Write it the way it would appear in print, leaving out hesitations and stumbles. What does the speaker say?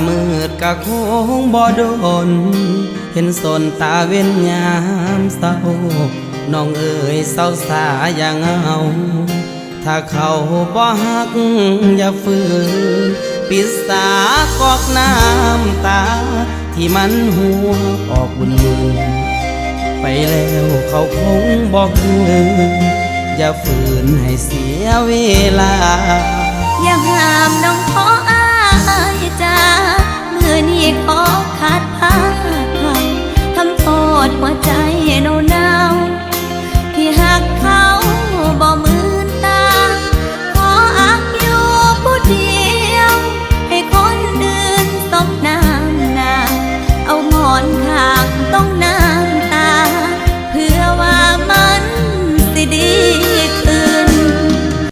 มืดกะคงบ่โดนเห็นสนตาเว้นยามเศร้าน้องเอ๋ยเศร้าสาอย่างเอาถ้าเขาบ่ฮักอย่าฝืนปิดสากอกน้ำตาที่มันหัวออกบุญมือไปแล้วเขาคงบอกคืนอย่าฝืนให้เสียเวลาอย่าห้ามน้องขออายจ้ามือนี้ขอขาดพาทำโทษหัวใจ